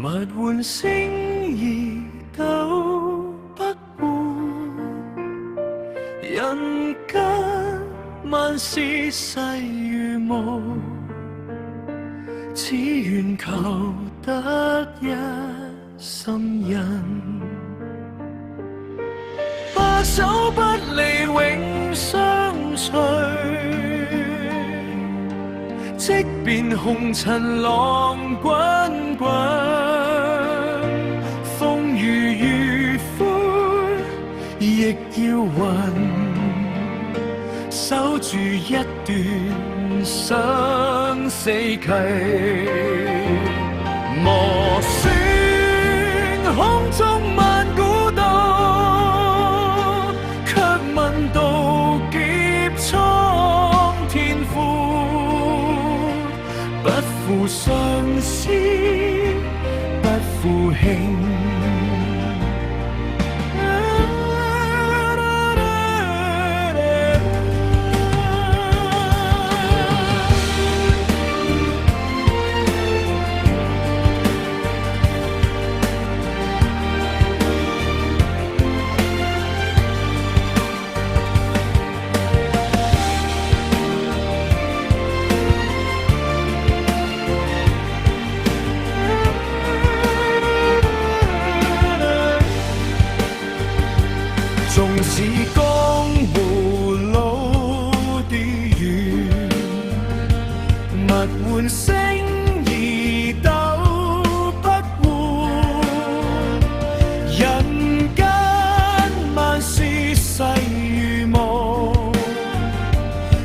物換星移都不換，人間萬事世如夢，只願求得一心印。白首不離永相隨，即便紅塵浪滾滾，風雨與灰亦要雲，守住一段生死契。莫說空中萬古道，卻問道劫蒼天闊。不負相思，不負卿。縱使江湖老啲遠，物換星移都不換。人間萬事世如夢，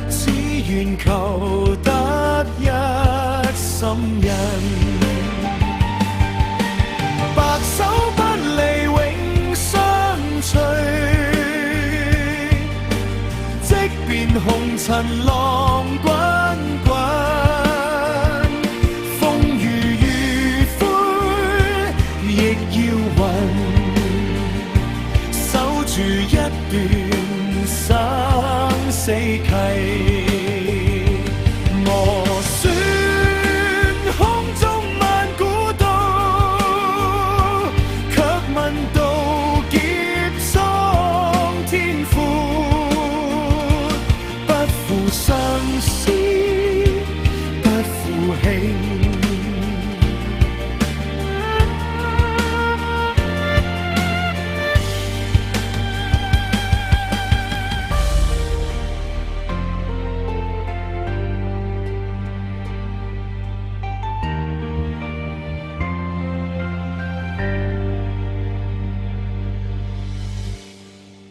只願求得一心印。白首不離永相隨，即便紅塵浪